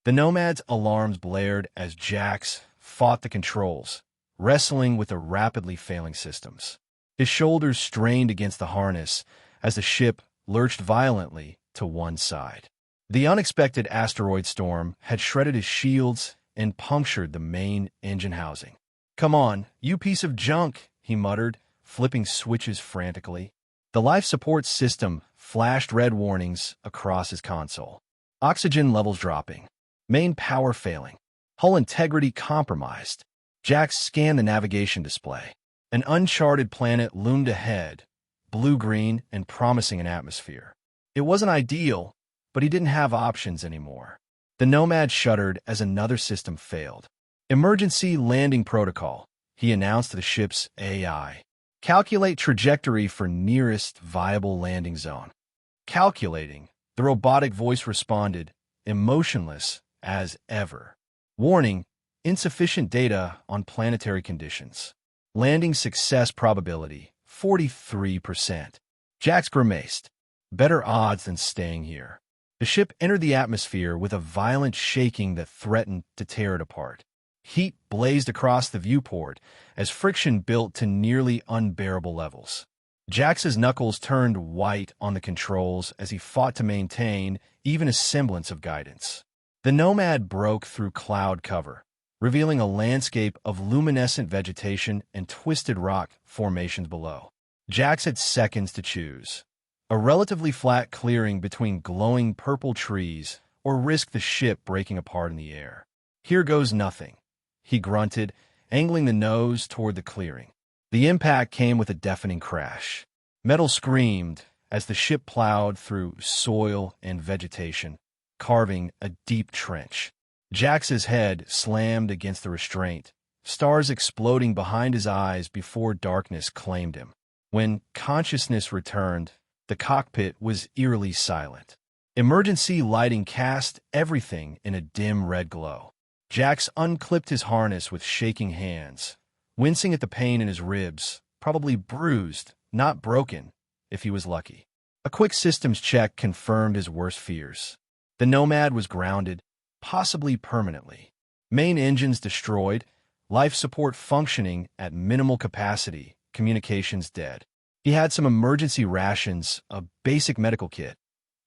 The Nomad's alarms blared as Jax fought the controls, wrestling with the rapidly failing systems. His shoulders strained against the harness as the ship lurched violently to one side. The unexpected asteroid storm had shredded his shields and punctured the main engine housing. "Come on, you piece of junk," he muttered, flipping switches frantically. The life support system flashed red warnings across his console. Oxygen levels dropping. Main power failing. Hull integrity compromised. Jax scanned the navigation display. An uncharted planet loomed ahead, blue-green and promising an atmosphere. It wasn't ideal, but he didn't have options anymore. The Nomad shuddered as another system failed. "Emergency landing protocol," he announced to the ship's AI. "Calculate trajectory for nearest viable landing zone." Calculating, the robotic voice responded, emotionless as ever. "Warning, insufficient data on planetary conditions. Landing success probability, 43%. Jax grimaced. Better odds than staying here. The ship entered the atmosphere with a violent shaking that threatened to tear it apart. Heat blazed across the viewport as friction built to nearly unbearable levels. Jax's knuckles turned white on the controls as he fought to maintain even a semblance of guidance. The Nomad broke through cloud cover, revealing a landscape of luminescent vegetation and twisted rock formations below. Jax had seconds to choose. A relatively flat clearing between glowing purple trees, or risk the ship breaking apart in the air. "Here goes nothing," he grunted, angling the nose toward the clearing. The impact came with a deafening crash. Metal screamed as the ship plowed through soil and vegetation, carving a deep trench. Jax's head slammed against the restraint, stars exploding behind his eyes before darkness claimed him. When consciousness returned, the cockpit was eerily silent. Emergency lighting cast everything in a dim red glow. Jax unclipped his harness with shaking hands, wincing at the pain in his ribs, probably bruised, not broken, if he was lucky. A quick systems check confirmed his worst fears. The Nomad was grounded, possibly permanently. Main engines destroyed, life support functioning at minimal capacity, communications dead. He had some emergency rations, a basic medical kit,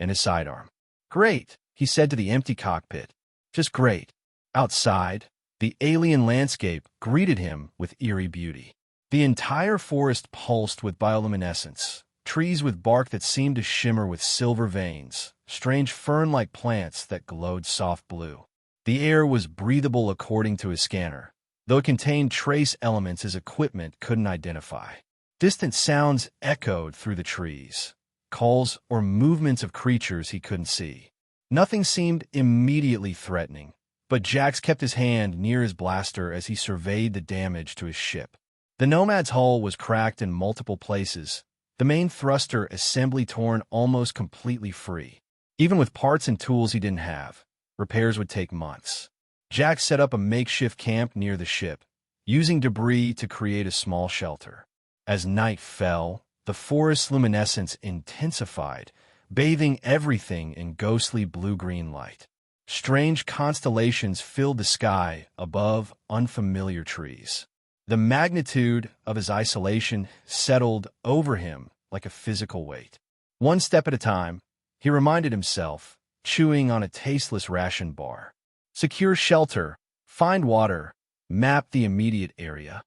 and his sidearm. "Great," he said to the empty cockpit. "Just great." Outside, the alien landscape greeted him with eerie beauty. The entire forest pulsed with bioluminescence, trees with bark that seemed to shimmer with silver veins, strange fern-like plants that glowed soft blue. The air was breathable according to his scanner, though it contained trace elements his equipment couldn't identify. Distant sounds echoed through the trees, calls or movements of creatures he couldn't see. Nothing seemed immediately threatening, but Jax kept his hand near his blaster as he surveyed the damage to his ship. The Nomad's hull was cracked in multiple places, the main thruster assembly torn almost completely free. Even with parts and tools he didn't have, repairs would take months. Jax set up a makeshift camp near the ship, using debris to create a small shelter. As night fell, the forest's luminescence intensified, bathing everything in ghostly blue-green light. Strange constellations filled the sky above unfamiliar trees. The magnitude of his isolation settled over him like a physical weight. One step at a time, he reminded himself, chewing on a tasteless ration bar. Secure shelter, find water, map the immediate area.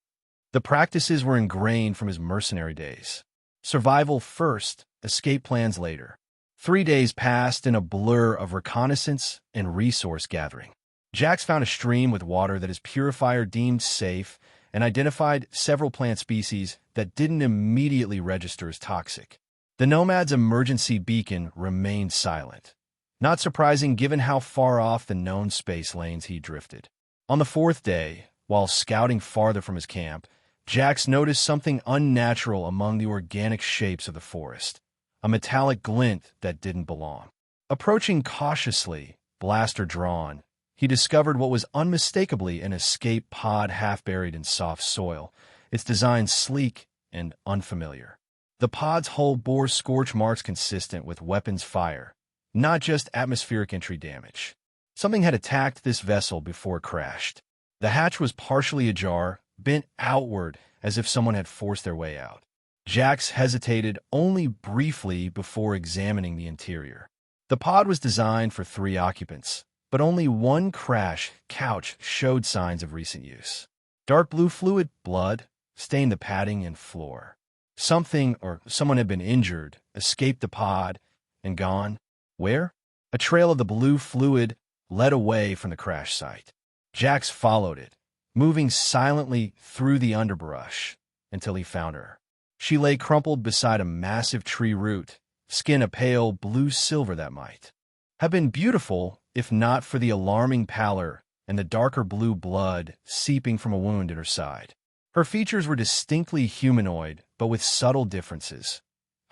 The practices were ingrained from his mercenary days. Survival first, escape plans later. 3 days passed in a blur of reconnaissance and resource gathering. Jax found a stream with water that his purifier deemed safe and identified several plant species that didn't immediately register as toxic. The Nomad's emergency beacon remained silent, not surprising given how far off the known space lanes he drifted. On the 4th day, while scouting farther from his camp, Jax noticed something unnatural among the organic shapes of the forest, a metallic glint that didn't belong. Approaching cautiously, blaster drawn, he discovered what was unmistakably an escape pod half buried in soft soil, its design sleek and unfamiliar. The pod's hull bore scorch marks consistent with weapons fire, not just atmospheric entry damage. Something had attacked this vessel before it crashed. The hatch was partially ajar, bent outward as if someone had forced their way out. Jax hesitated only briefly before examining the interior. The pod was designed for 3 occupants, but only one crash couch showed signs of recent use. Dark blue fluid, blood, stained the padding and floor. Something or someone had been injured, escaped the pod, and gone. Where? A trail of the blue fluid led away from the crash site. Jax followed it, moving silently through the underbrush until he found her. She lay crumpled beside a massive tree root, skin a pale blue-silver that might have been beautiful if not for the alarming pallor and the darker blue blood seeping from a wound in her side. Her features were distinctly humanoid, but with subtle differences.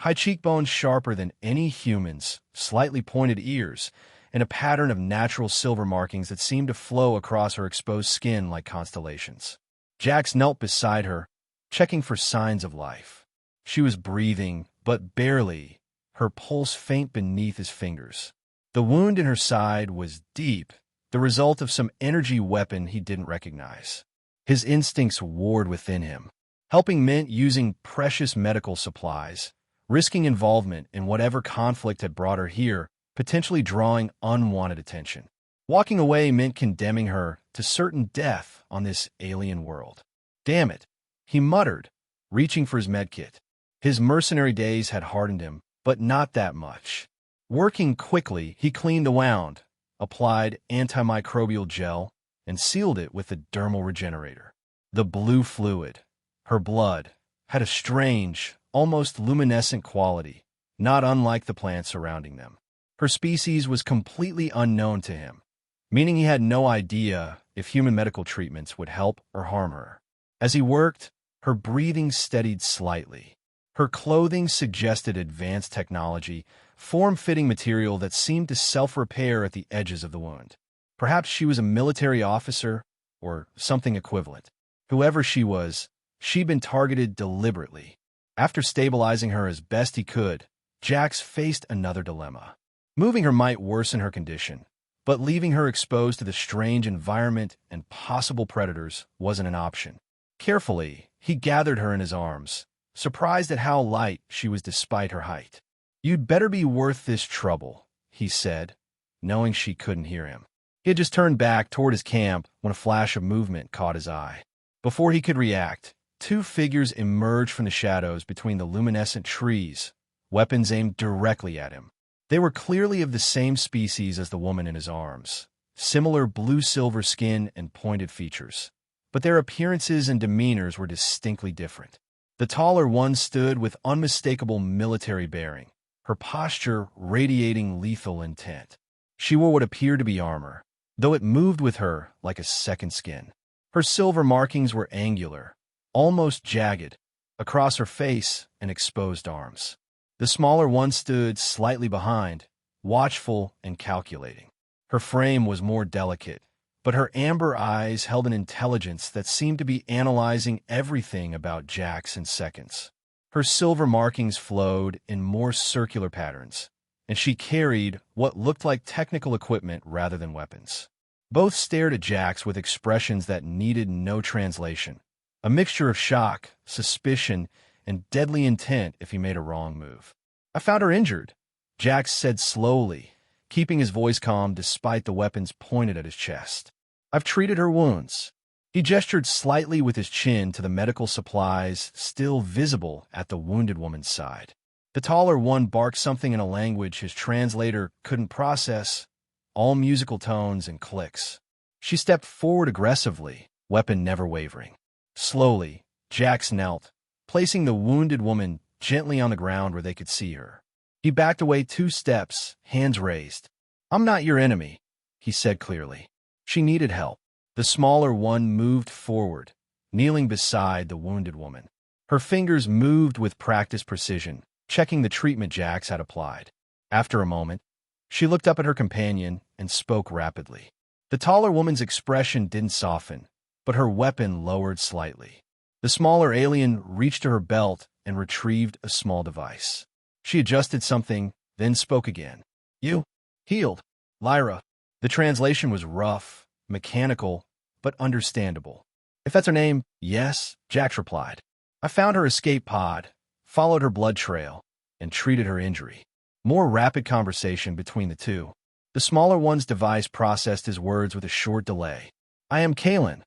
High cheekbones sharper than any human's, slightly pointed ears, and a pattern of natural silver markings that seemed to flow across her exposed skin like constellations. Jax knelt beside her, checking for signs of life. She was breathing, but barely, her pulse faint beneath his fingers. The wound in her side was deep, the result of some energy weapon he didn't recognize. His instincts warred within him. Helping meant using precious medical supplies, risking involvement in whatever conflict had brought her here, potentially drawing unwanted attention. Walking away meant condemning her to certain death on this alien world. Damn it, he muttered, reaching for his medkit. His mercenary days had hardened him, but not that much. Working quickly, he cleaned the wound, applied antimicrobial gel, and sealed it with a dermal regenerator. The blue fluid, her blood, had a strange, almost luminescent quality, not unlike the plants surrounding them. Her species was completely unknown to him, meaning he had no idea if human medical treatments would help or harm her. As he worked, her breathing steadied slightly. Her clothing suggested advanced technology, form-fitting material that seemed to self-repair at the edges of the wound. Perhaps she was a military officer or something equivalent. Whoever she was, she'd been targeted deliberately. After stabilizing her as best he could, Jax faced another dilemma. Moving her might worsen her condition, but leaving her exposed to the strange environment and possible predators wasn't an option. Carefully, he gathered her in his arms, surprised at how light she was despite her height. "You'd better be worth this trouble," he said, knowing she couldn't hear him. He had just turned back toward his camp when a flash of movement caught his eye. Before he could react, 2 figures emerged from the shadows between the luminescent trees, weapons aimed directly at him. They were clearly of the same species as the woman in his arms, similar blue-silver skin and pointed features, but their appearances and demeanors were distinctly different. The taller one stood with unmistakable military bearing, her posture radiating lethal intent. She wore what appeared to be armor, though it moved with her like a second skin. Her silver markings were angular, almost jagged, across her face and exposed arms. The smaller one stood slightly behind, watchful and calculating. Her frame was more delicate, but her amber eyes held an intelligence that seemed to be analyzing everything about Jax in seconds. Her silver markings flowed in more circular patterns, and she carried what looked like technical equipment rather than weapons. Both stared at Jax with expressions that needed no translation, a mixture of shock, suspicion, and deadly intent if he made a wrong move. "I found her injured," Jax said slowly, keeping his voice calm despite the weapons pointed at his chest. "I've treated her wounds." He gestured slightly with his chin to the medical supplies still visible at the wounded woman's side. The taller one barked something in a language his translator couldn't process, all musical tones and clicks. She stepped forward aggressively, weapon never wavering. Slowly, Jax knelt, placing the wounded woman gently on the ground where they could see her. He backed away 2 steps, hands raised. "I'm not your enemy," he said clearly. She needed help. The smaller one moved forward, kneeling beside the wounded woman. Her fingers moved with practiced precision, checking the treatment Jax had applied. After a moment, she looked up at her companion and spoke rapidly. The taller woman's expression didn't soften, but her weapon lowered slightly. The smaller alien reached to her belt and retrieved a small device. She adjusted something, then spoke again. "You healed, Lyra." The translation was rough, mechanical, but understandable. If that's her name, yes, Jax replied. I found her escape pod, followed her blood trail, and treated her injury. More rapid conversation between the two. The smaller one's device processed his words with a short delay. I am Kalen,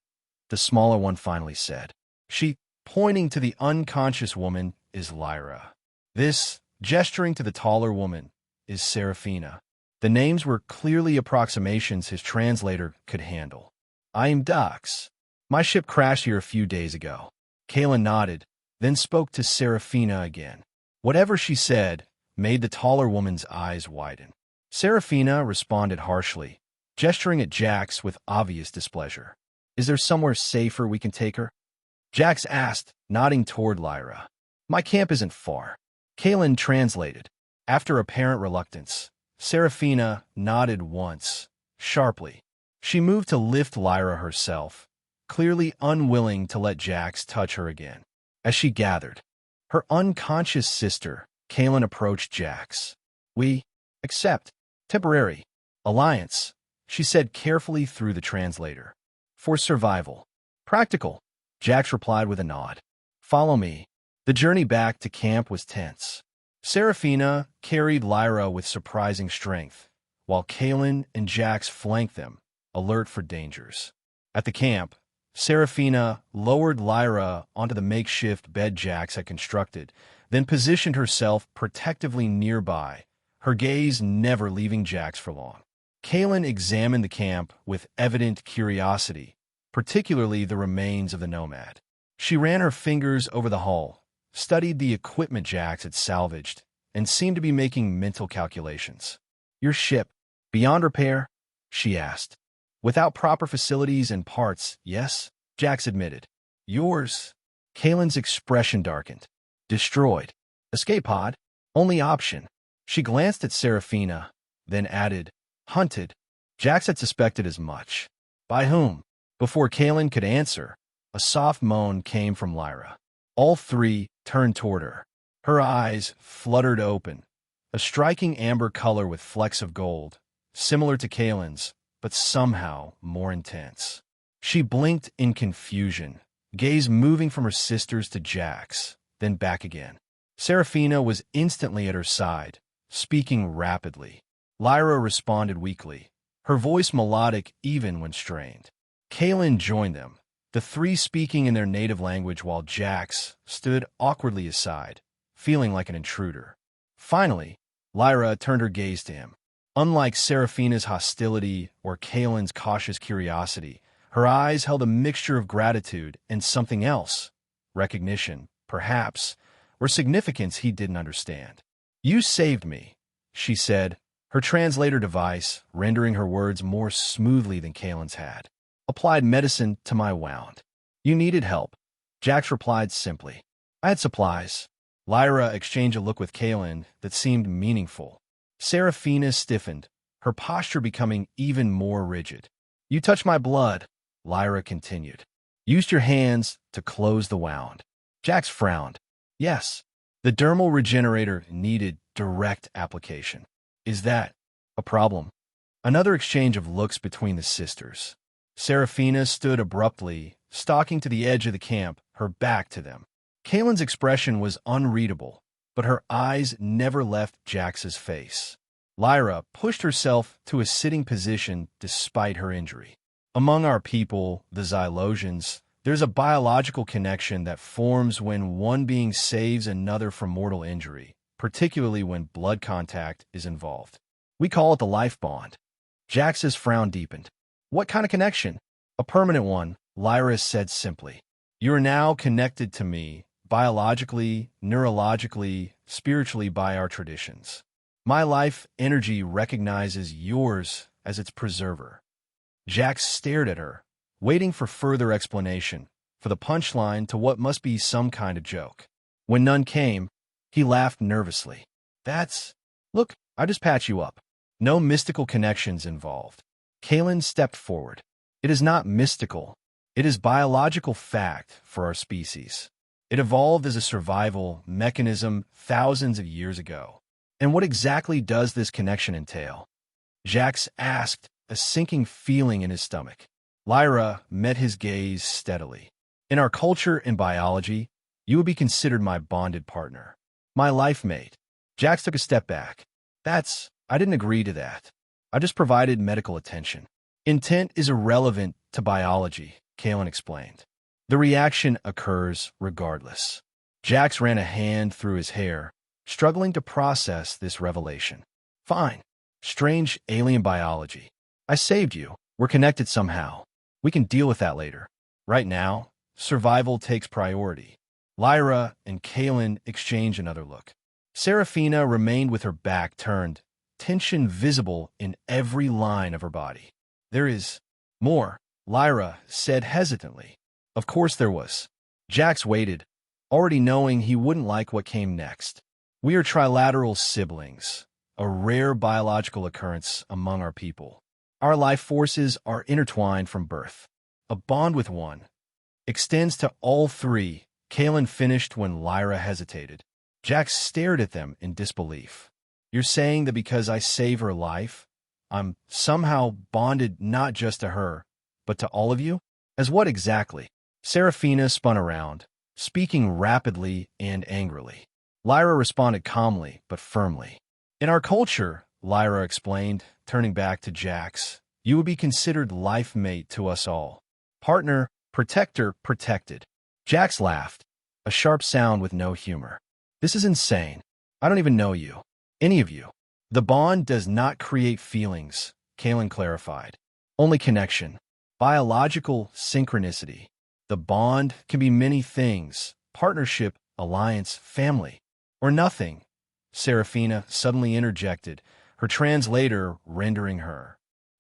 the smaller one finally said. She, pointing to the unconscious woman, is Lyra. This, gesturing to the taller woman, is Seraphina. The names were clearly approximations his translator could handle. I am Dox. My ship crashed here a few days ago. Kalen nodded, then spoke to Seraphina again. Whatever she said made the taller woman's eyes widen. Seraphina responded harshly, gesturing at Jax with obvious displeasure. Is there somewhere safer we can take her? Jax asked, nodding toward Lyra. My camp isn't far. Kalen translated. After apparent reluctance, Seraphina nodded once, sharply. She moved to lift Lyra herself, clearly unwilling to let Jax touch her again. As she gathered her unconscious sister, Kalen approached Jax. We accept temporary alliance, she said carefully through the translator. For survival. Practical, Jax replied with a nod. Follow me. The journey back to camp was tense. Seraphina carried Lyra with surprising strength, while Kalen and Jax flanked them, alert for dangers. At the camp, Seraphina lowered Lyra onto the makeshift bed Jax had constructed, then positioned herself protectively nearby, her gaze never leaving Jax for long. Kalen examined the camp with evident curiosity, particularly the remains of the nomad. She ran her fingers over the hull, studied the equipment Jax had salvaged, and seemed to be making mental calculations. Your ship, beyond repair? She asked. Without proper facilities and parts, yes, Jax admitted. Yours? Kalen's expression darkened. Destroyed. Escape pod? Only option. She glanced at Seraphina, then added, hunted. Jax had suspected as much. By whom? Before Kalen could answer, a soft moan came from Lyra. All three turned toward her. Her eyes fluttered open, a striking amber color with flecks of gold, similar to Kalen's, but somehow more intense. She blinked in confusion, gaze moving from her sisters to Jax, then back again. Seraphina was instantly at her side, speaking rapidly. Lyra responded weakly, her voice melodic even when strained. Kalen joined them, the three speaking in their native language while Jax stood awkwardly aside, feeling like an intruder. Finally, Lyra turned her gaze to him. Unlike Seraphina's hostility or Kalen's cautious curiosity, her eyes held a mixture of gratitude and something else, recognition, perhaps, or significance he didn't understand. You saved me, she said, her translator device rendering her words more smoothly than Kalen's had. Applied medicine to my wound. You needed help, Jax replied simply. I had supplies. Lyra exchanged a look with Kalen that seemed meaningful. Seraphina stiffened, her posture becoming even more rigid. You touched my blood, Lyra continued. Used your hands to close the wound. Jax frowned. Yes, the dermal regenerator needed direct application. Is that a problem? Another exchange of looks between the sisters. Seraphina stood abruptly, stalking to the edge of the camp, her back to them. Kalen's expression was unreadable, but her eyes never left Jax's face. Lyra pushed herself to a sitting position despite her injury. Among our people, the Xylosians, there's a biological connection that forms when one being saves another from mortal injury, particularly when blood contact is involved. We call it the life bond. Jax's frown deepened. What kind of connection? A permanent one, Lyra said simply. You are now connected to me, biologically, neurologically, spiritually by our traditions. My life energy recognizes yours as its preserver. Jax stared at her, waiting for further explanation, for the punchline to what must be some kind of joke. When none came, he laughed nervously. Look, I just patch you up. No mystical connections involved. Kalen stepped forward. It is not mystical. It is biological fact for our species. It evolved as a survival mechanism thousands of years ago. And what exactly does this connection entail? Jax asked, a sinking feeling in his stomach. Lyra met his gaze steadily. In our culture and biology, you would be considered my bonded partner, my life mate. Jax took a step back. I didn't agree to that. I just provided medical attention. Intent is irrelevant to biology, Kalen explained. The reaction occurs regardless. Jax ran a hand through his hair, struggling to process this revelation. Fine. Strange alien biology. I saved you. We're connected somehow. We can deal with that later. Right now, survival takes priority. Lyra and Kalen exchange another look. Serafina remained with her back turned, tension visible in every line of her body. There is more, Lyra said hesitantly. Of course there was. Jax waited, already knowing he wouldn't like what came next. We are trilateral siblings, a rare biological occurrence among our people. Our life forces are intertwined from birth. A bond with one extends to all three, Kalen finished when Lyra hesitated. Jax stared at them in disbelief. You're saying that because I save her life, I'm somehow bonded not just to her, but to all of you? As what exactly? Serafina spun around, speaking rapidly and angrily. Lyra responded calmly but firmly. In our culture, Lyra explained, turning back to Jax, you would be considered life mate to us all. Partner, protector, protected. Jax laughed, a sharp sound with no humor. This is insane. I don't even know you. Any of you. The bond does not create feelings, Kalen clarified. Only connection. Biological synchronicity. The bond can be many things. Partnership, alliance, family. Or nothing. Serafina suddenly interjected, her translator rendering her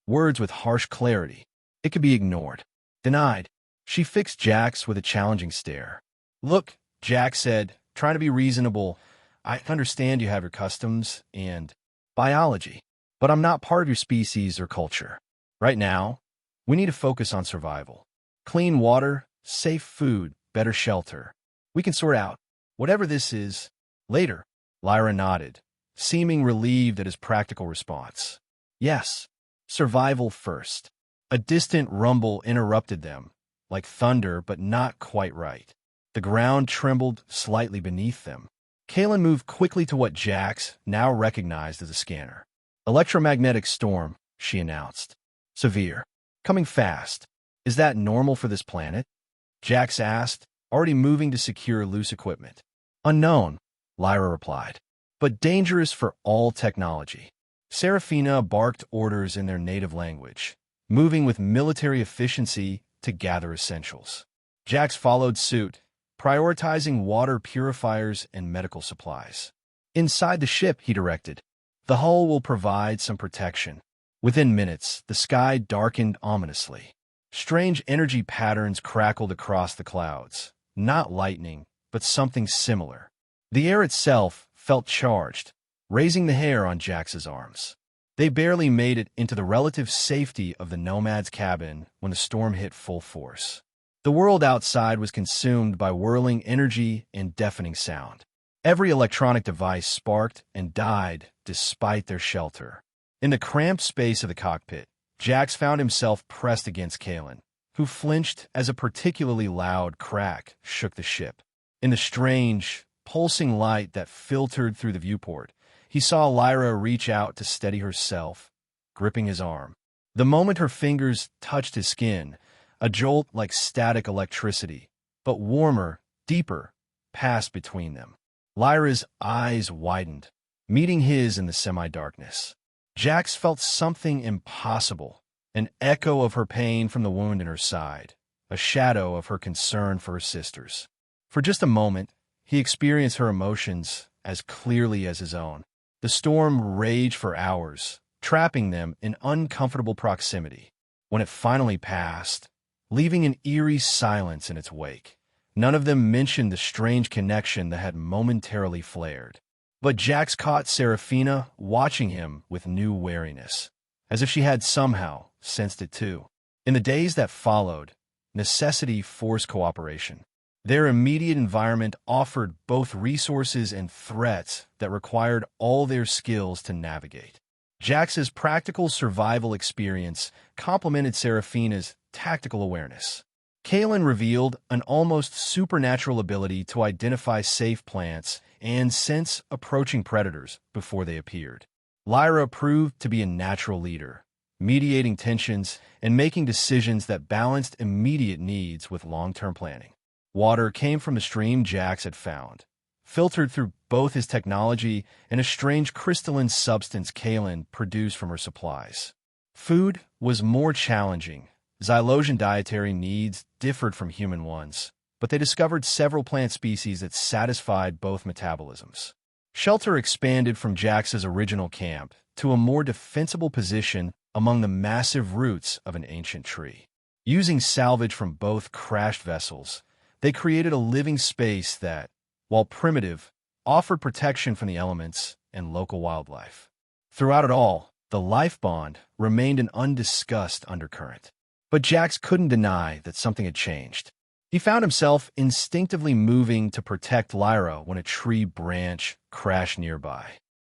words with harsh clarity. It could be ignored. Denied. She fixed Jax with a challenging stare. Look, Jax said, trying to be reasonable. I understand you have your customs and biology, but I'm not part of your species or culture. Right now, we need to focus on survival. Clean water, safe food, better shelter. We can sort out whatever this is later. Lyra nodded, seeming relieved at his practical response. Yes, survival first. A distant rumble interrupted them, like thunder but not quite right. The ground trembled slightly beneath them. Kalen moved quickly to what Jax now recognized as a scanner. Electromagnetic storm, she announced. Severe. Coming fast. Is that normal for this planet? Jax asked, already moving to secure loose equipment. Unknown, Lyra replied, but dangerous for all technology. Serafina barked orders in their native language, moving with military efficiency to gather essentials. Jax followed suit, prioritizing water purifiers and medical supplies. Inside the ship, he directed, the hull will provide some protection. Within minutes, the sky darkened ominously. Strange energy patterns crackled across the clouds, not lightning, but something similar. The air itself felt charged, raising the hair on Jax's arms. They barely made it into the relative safety of the Nomad's cabin when the storm hit full force. The world outside was consumed by whirling energy and deafening sound. Every electronic device sparked and died despite their shelter. In the cramped space of the cockpit, Jax found himself pressed against Kalen, who flinched as a particularly loud crack shook the ship. In the strange, pulsing light that filtered through the viewport, he saw Lyra reach out to steady herself, gripping his arm. The moment her fingers touched his skin, a jolt like static electricity, but warmer, deeper, passed between them. Lyra's eyes widened, meeting his in the semi-darkness. Jax felt something impossible, an echo of her pain from the wound in her side, a shadow of her concern for her sisters. For just a moment, he experienced her emotions as clearly as his own. The storm raged for hours, trapping them in uncomfortable proximity. When it finally passed, leaving an eerie silence in its wake, none of them mentioned the strange connection that had momentarily flared. But Jax caught Serafina watching him with new wariness, as if she had somehow sensed it too. In the days that followed, necessity forced cooperation. Their immediate environment offered both resources and threats that required all their skills to navigate. Jax's practical survival experience complemented Seraphina's tactical awareness. Kalen revealed an almost supernatural ability to identify safe plants and sense approaching predators before they appeared. Lyra proved to be a natural leader, mediating tensions and making decisions that balanced immediate needs with long-term planning. Water came from the stream Jax had found, filtered through both his technology and a strange crystalline substance Kalen produced from her supplies. Food was more challenging. Xylosian dietary needs differed from human ones, but they discovered several plant species that satisfied both metabolisms. Shelter expanded from Jax's original camp to a more defensible position among the massive roots of an ancient tree. Using salvage from both crashed vessels, they created a living space that, while primitive, offered protection from the elements and local wildlife. Throughout it all, the life bond remained an undiscussed undercurrent. But Jax couldn't deny that something had changed. He found himself instinctively moving to protect Lyra when a tree branch crashed nearby.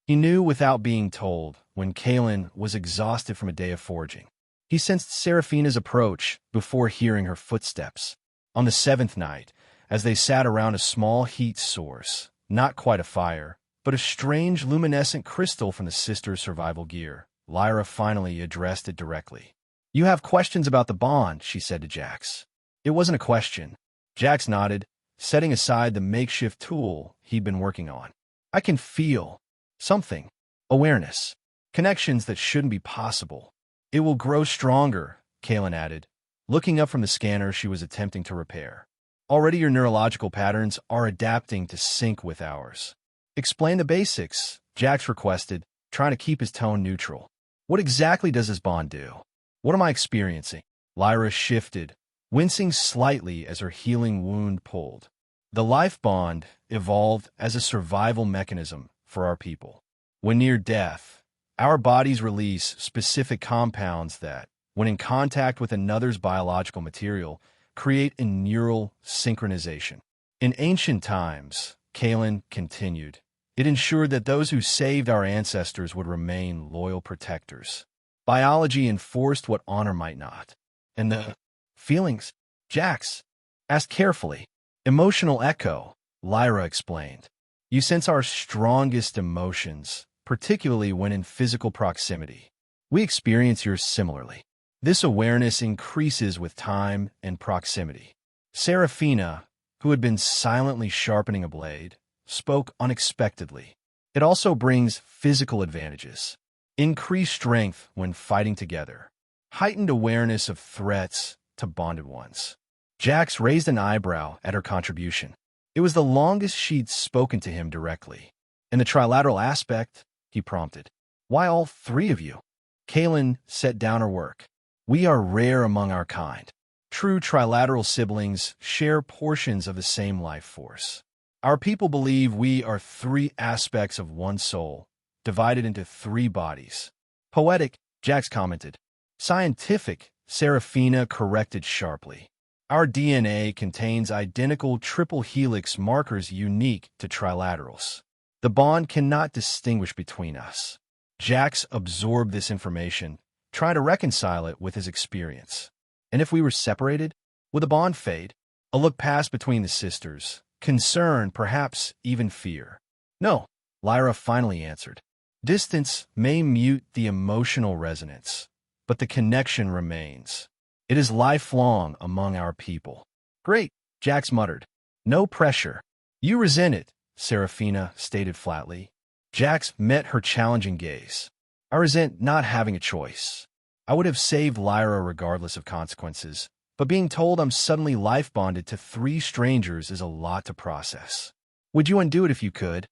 He knew without being told when Kalen was exhausted from a day of foraging. He sensed Seraphina's approach before hearing her footsteps. On the seventh night, as they sat around a small heat source, not quite a fire, but a strange luminescent crystal from the sisters' survival gear, Lyra finally addressed it directly. "You have questions about the bond," she said to Jax. It wasn't a question. Jax nodded, setting aside the makeshift tool he'd been working on. "I can feel something. Awareness. Connections that shouldn't be possible. It will grow stronger," Kalen added, looking up from the scanner she was attempting to repair. "Already your neurological patterns are adapting to sync with ours." "Explain the basics," Jax requested, trying to keep his tone neutral. "What exactly does this bond do? What am I experiencing?" Lyra shifted, wincing slightly as her healing wound pulled. "The life bond evolved as a survival mechanism for our people. When near death, our bodies release specific compounds that, when in contact with another's biological material, create a neural synchronization. In ancient times," Kalen continued, "it ensured that those who saved our ancestors would remain loyal protectors. Biology enforced what honor might not. And the feelings?" Jax asked carefully. "Emotional echo," Lyra explained. "You sense our strongest emotions, particularly when in physical proximity. We experience yours similarly. This awareness increases with time and proximity." Seraphina, who had been silently sharpening a blade, spoke unexpectedly. "It also brings physical advantages. Increased strength when fighting together. Heightened awareness of threats to bonded ones." Jax raised an eyebrow at her contribution. It was the longest she'd spoken to him directly. "And the trilateral aspect?" he prompted. "Why all three of you?" Kalen set down her work. "We are rare among our kind. True trilateral siblings share portions of the same life force. Our people believe we are three aspects of one soul, divided into three bodies." "Poetic," Jax commented. "Scientific," Seraphina corrected sharply. "Our DNA contains identical triple helix markers unique to trilaterals. The bond cannot distinguish between us." Jax absorbed this information, trying to reconcile it with his experience. "And if we were separated, would the bond fade?" A look passed between the sisters, concern, perhaps even fear. "No," Lyra finally answered. "Distance may mute the emotional resonance, but the connection remains. It is lifelong among our people." "Great," Jax muttered. "No pressure." "You resent it," Seraphina stated flatly. Jax met her challenging gaze. "I resent not having a choice. I would have saved Lyra regardless of consequences, but being told I'm suddenly life-bonded to three strangers is a lot to process." "Would you undo it if you could?"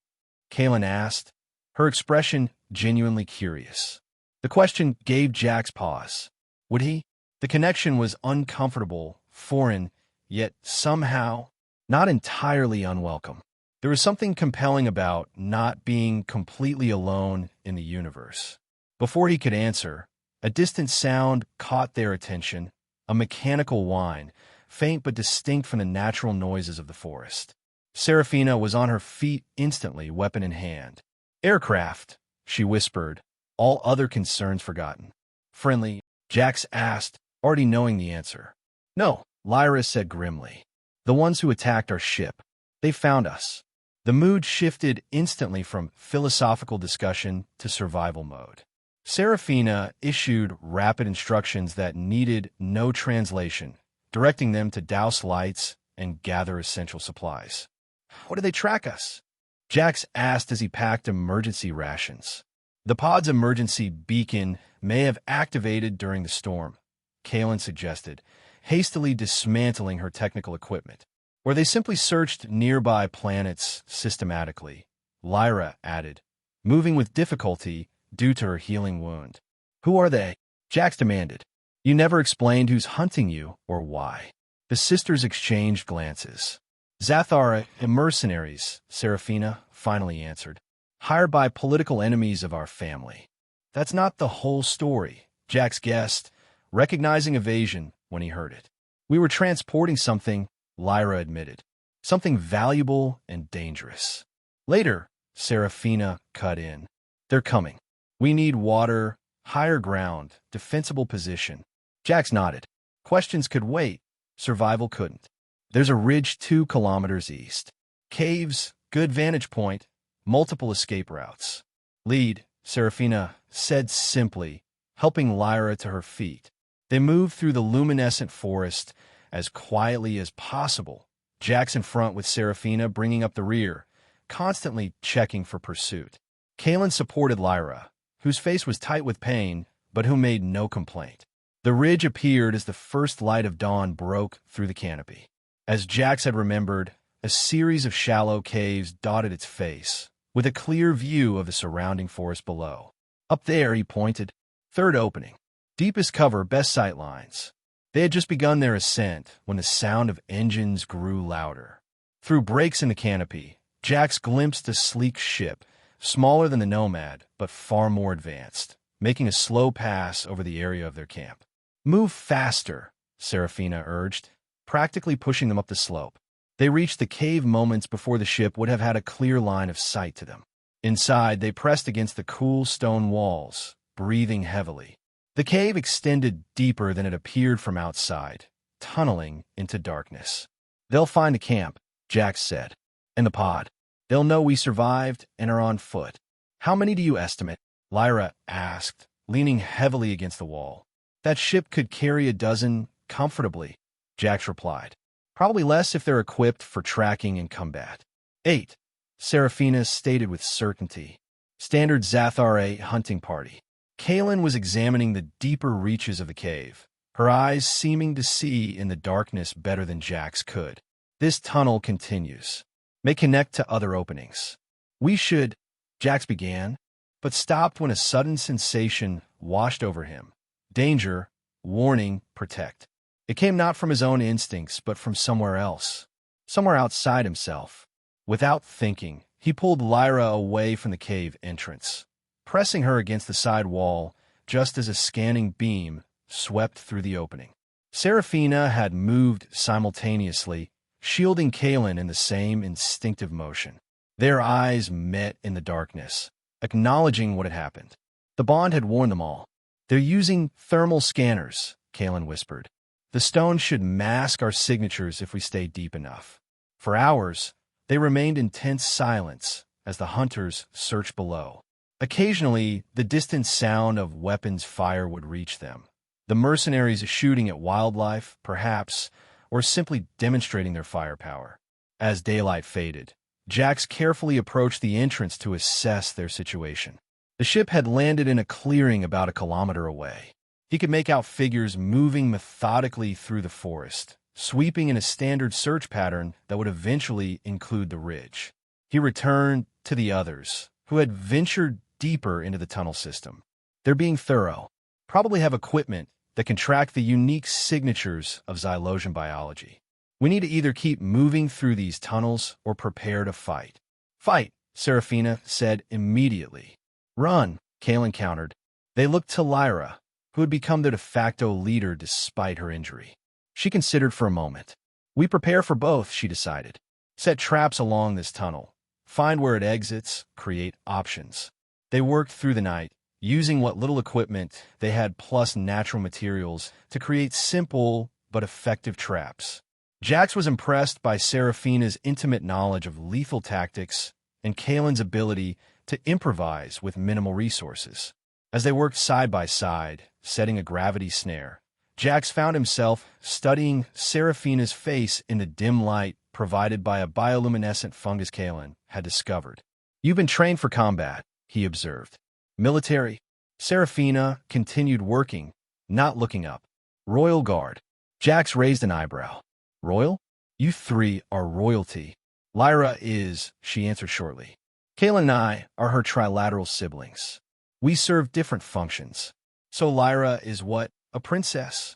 Kalen asked, her expression genuinely curious. The question gave Jax pause. Would he? The connection was uncomfortable, foreign, yet somehow not entirely unwelcome. There was something compelling about not being completely alone in the universe. Before he could answer, a distant sound caught their attention, a mechanical whine, faint but distinct from the natural noises of the forest. Seraphina was on her feet instantly, weapon in hand. "Aircraft," she whispered, all other concerns forgotten. Friendly, Jax asked, already knowing the answer. No, Lyra said grimly. The ones who attacked our ship. They found us. The mood shifted instantly from philosophical discussion to survival mode. Serafina issued rapid instructions that needed no translation, directing them to douse lights and gather essential supplies. How did they track us? Jax asked as he packed emergency rations. The pod's emergency beacon may have activated during the storm, Kalen suggested, hastily dismantling her technical equipment. Or they simply searched nearby planets systematically, Lyra added, moving with difficulty due to her healing wound. Who are they? Jax demanded. You never explained who's hunting you or why. The sisters exchanged glances. Zathara and mercenaries, Serafina finally answered, hired by political enemies of our family. That's not the whole story, Jax guessed, recognizing evasion when he heard it. We were transporting something, Lyra admitted. Something valuable and dangerous. Later, Serafina cut in. They're coming. We need water, higher ground, defensible position. Jax nodded. Questions could wait. Survival couldn't. There's a ridge 2 kilometers east. Caves, good vantage point, multiple escape routes. Lead, Serafina said simply, helping Lyra to her feet. They moved through the luminescent forest as quietly as possible, Jax in front with Serafina bringing up the rear, constantly checking for pursuit. Kalen supported Lyra, whose face was tight with pain, but who made no complaint. The ridge appeared as the first light of dawn broke through the canopy. As Jax had remembered, a series of shallow caves dotted its face, with a clear view of the surrounding forest below. Up there, he pointed. Third opening. Deepest cover, best sight lines. They had just begun their ascent when the sound of engines grew louder. Through breaks in the canopy, Jax glimpsed a sleek ship, smaller than the Nomad, but far more advanced, making a slow pass over the area of their camp. Move faster, Serafina urged, practically pushing them up the slope. They reached the cave moments before the ship would have had a clear line of sight to them. Inside, they pressed against the cool stone walls, breathing heavily. The cave extended deeper than it appeared from outside, tunneling into darkness. They'll find a camp, Jax said. And the pod. They'll know we survived and are on foot. How many do you estimate? Lyra asked, leaning heavily against the wall. That ship could carry a dozen comfortably, Jax replied. Probably less if they're equipped for tracking and combat. 8, Serafina stated with certainty. Standard Zathara hunting party. Kalen was examining the deeper reaches of the cave, her eyes seeming to see in the darkness better than Jax could. This tunnel continues. May connect to other openings. We should, Jax began, but stopped when a sudden sensation washed over him. Danger, warning, protect. It came not from his own instincts, but from somewhere else. Somewhere outside himself. Without thinking, he pulled Lyra away from the cave entrance, pressing her against the side wall just as a scanning beam swept through the opening. Serafina had moved simultaneously, shielding Kalen in the same instinctive motion. Their eyes met in the darkness, acknowledging what had happened. The bond had warned them all. They're using thermal scanners, Kalen whispered. The stone should mask our signatures if we stay deep enough. For hours, they remained in tense silence as the hunters searched below. Occasionally, the distant sound of weapons fire would reach them. The mercenaries shooting at wildlife, perhaps, or simply demonstrating their firepower. As daylight faded, Jax carefully approached the entrance to assess their situation. The ship had landed in a clearing about a kilometer away. He could make out figures moving methodically through the forest, sweeping in a standard search pattern that would eventually include the ridge. He returned to the others, who had ventured deeper into the tunnel system. They're being thorough, probably have equipment that can track the unique signatures of Xylosian biology. We need to either keep moving through these tunnels or prepare to fight. Fight, Serafina said immediately. Run, Kalen countered. They looked to Lyra, who had become their de facto leader despite her injury. She considered for a moment. We prepare for both, she decided. Set traps along this tunnel. Find where it exits, create options. They worked through the night, using what little equipment they had plus natural materials to create simple but effective traps. Jax was impressed by Serafina's intimate knowledge of lethal tactics and Kalen's ability to improvise with minimal resources. As they worked side by side, setting a gravity snare, Jax found himself studying Serafina's face in the dim light provided by a bioluminescent fungus Kalen had discovered. "You've been trained for combat," he observed. "Military?" Serafina continued working, not looking up. "Royal Guard." Jax raised an eyebrow. "Royal? You three are royalty." "Lyra is," she answered shortly. "Kalen and I are her trilateral siblings. We serve different functions." "So Lyra is what? A princess?"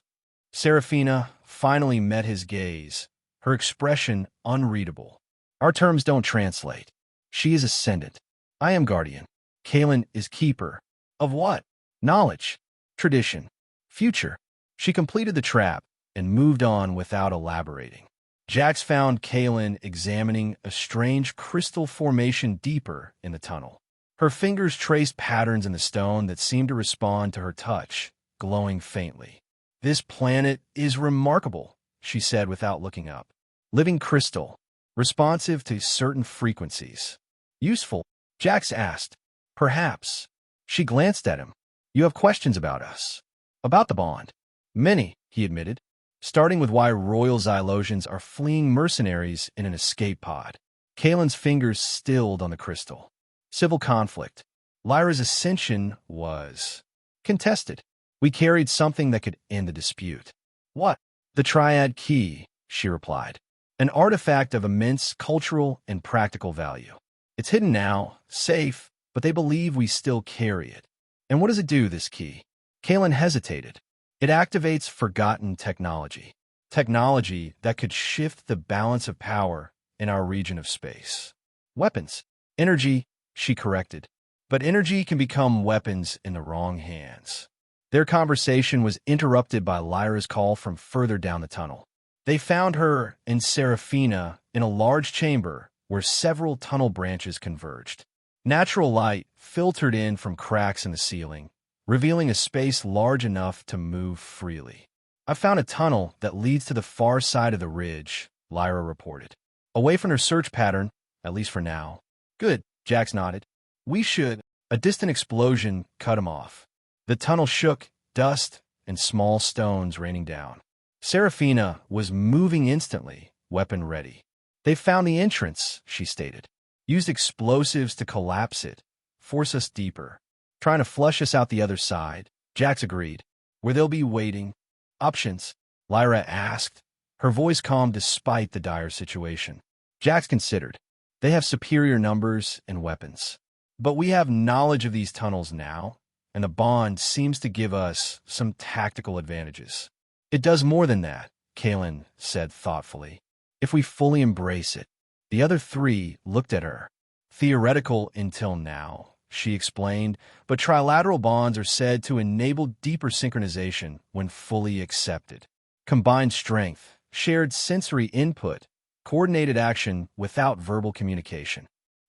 Serafina finally met his gaze, her expression unreadable. "Our terms don't translate. She is ascendant. I am guardian. Kalen is keeper." "Of what?" "Knowledge, tradition, future." She completed the trap and moved on without elaborating. Jax found Kalen examining a strange crystal formation deeper in the tunnel. Her fingers traced patterns in the stone that seemed to respond to her touch, glowing faintly. "This planet is remarkable," she said without looking up. "Living crystal, responsive to certain frequencies." "Useful?" Jax asked. "Perhaps." She glanced at him. "You have questions about us?" "About the bond?" "Many," he admitted, starting with why royal Xylosians are fleeing mercenaries in an escape pod. Kalen's fingers stilled on the crystal. "Civil conflict. Lyra's ascension was contested. We carried something that could end the dispute." "What?" "The Triad Key," she replied. "An artifact of immense cultural and practical value. It's hidden now, safe, but they believe we still carry it." "And what does it do, this key?" Kalen hesitated. "It activates forgotten technology. Technology that could shift the balance of power in our region of space." "Weapons." "Energy," she corrected. "But energy can become weapons in the wrong hands." Their conversation was interrupted by Lyra's call from further down the tunnel. They found her and Serafina in a large chamber where several tunnel branches converged. Natural light filtered in from cracks in the ceiling, revealing a space large enough to move freely. "I found a tunnel that leads to the far side of the ridge," Lyra reported. "Away from her search pattern, at least for now." "Good," Jax nodded. "We should—" A distant explosion cut him off. The tunnel shook, dust and small stones raining down. Serafina was moving instantly, weapon ready. "They found the entrance," she stated. "Used explosives to collapse it, force us deeper. Trying to flush us out the other side." Jax agreed. "Where they'll be waiting." "Options?" Lyra asked, her voice calm despite the dire situation. Jax considered. "They have superior numbers and weapons. But we have knowledge of these tunnels now, and the bond seems to give us some tactical advantages." "It does more than that," Kalen said thoughtfully. "If we fully embrace it." The other three looked at her. "Theoretical until now," she explained, "but trilateral bonds are said to enable deeper synchronization when fully accepted. Combined strength, shared sensory input, coordinated action without verbal communication."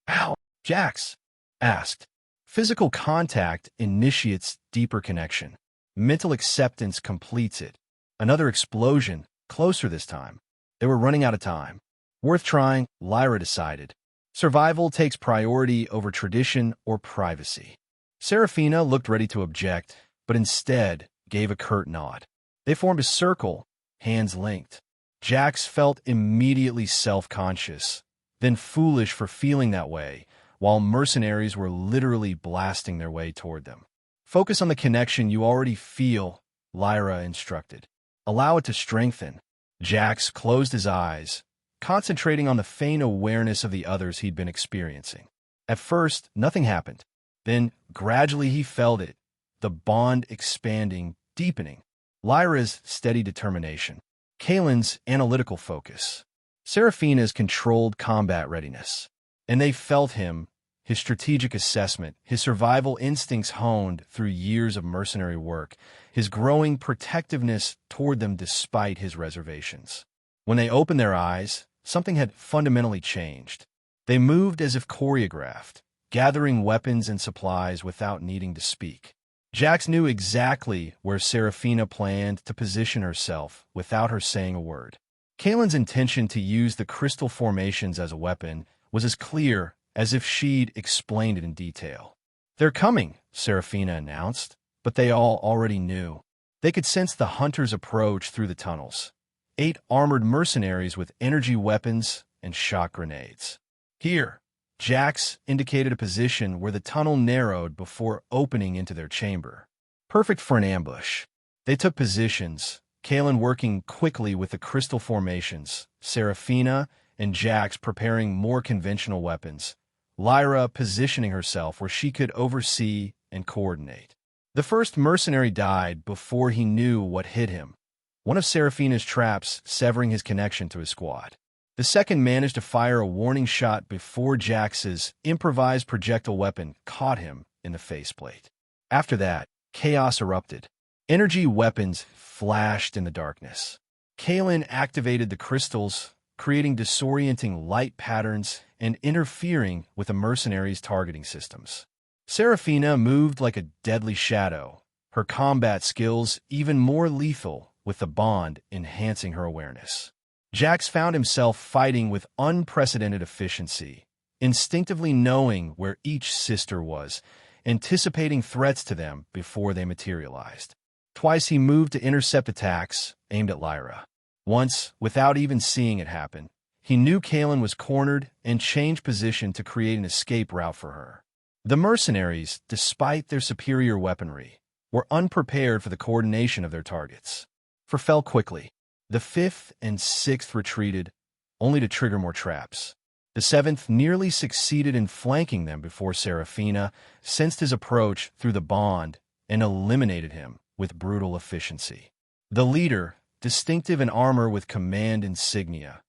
"How?" Jax asked. "Physical contact initiates deeper connection. Mental acceptance completes it." Another explosion, closer this time. They were running out of time. "Worth trying," Lyra decided. "Survival takes priority over tradition or privacy." Serafina looked ready to object, but instead gave a curt nod. They formed a circle, hands linked. Jax felt immediately self-conscious, then foolish for feeling that way, while mercenaries were literally blasting their way toward them. "Focus on the connection you already feel," Lyra instructed. "Allow it to strengthen." Jax closed his eyes, concentrating on the faint awareness of the others he'd been experiencing. At first, nothing happened. Then, gradually he felt it, the bond expanding, deepening. Lyra's steady determination. Kalen's analytical focus. Serafina's controlled combat readiness. And they felt him, his strategic assessment, his survival instincts honed through years of mercenary work, his growing protectiveness toward them despite his reservations. When they opened their eyes, something had fundamentally changed. They moved as if choreographed, gathering weapons and supplies without needing to speak. Jax knew exactly where Seraphina planned to position herself without her saying a word. Kalen's intention to use the crystal formations as a weapon was as clear as if she'd explained it in detail. "They're coming," Seraphina announced, but they all already knew. They could sense the hunters' approach through the tunnels. 8 armored mercenaries with energy weapons and shock grenades. "Here." Jax indicated a position where the tunnel narrowed before opening into their chamber. Perfect for an ambush. They took positions, Kalen working quickly with the crystal formations, Seraphina and Jax preparing more conventional weapons, Lyra positioning herself where she could oversee and coordinate. The first mercenary died before he knew what hit him, one of Seraphina's traps severing his connection to his squad. The second managed to fire a warning shot before Jax's improvised projectile weapon caught him in the faceplate. After that, chaos erupted. Energy weapons flashed in the darkness. Kalen activated the crystals, creating disorienting light patterns and interfering with the mercenaries' targeting systems. Seraphina moved like a deadly shadow, her combat skills even more lethal with the bond enhancing her awareness. Jax found himself fighting with unprecedented efficiency, instinctively knowing where each sister was, anticipating threats to them before they materialized. Twice he moved to intercept attacks aimed at Lyra. Once, without even seeing it happen, he knew Kalen was cornered and changed position to create an escape route for her. The mercenaries, despite their superior weaponry, were unprepared for the coordination of their targets. Fell quickly. The 5th and 6th retreated, only to trigger more traps. The 7th nearly succeeded in flanking them before Seraphina sensed his approach through the bond and eliminated him with brutal efficiency. The leader, distinctive in armor with command insignia,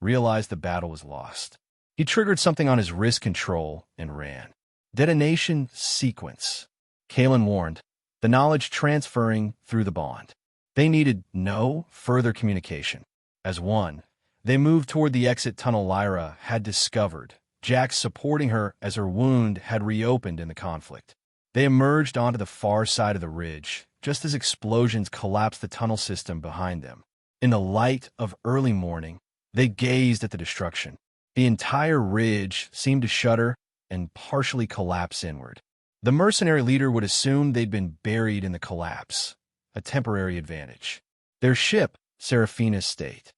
realized the battle was lost. He triggered something on his wrist control and ran. Detonation sequence. Kalen warned, the knowledge transferring through the bond. They needed no further communication. As one, they moved toward the exit tunnel Lyra had discovered, Jax supporting her as her wound had reopened in the conflict. They emerged onto the far side of the ridge, just as explosions collapsed the tunnel system behind them. In the light of early morning, they gazed at the destruction. The entire ridge seemed to shudder and partially collapse inward. The mercenary leader would assume they'd been buried in the collapse, a temporary advantage. Their ship, Seraphina's state,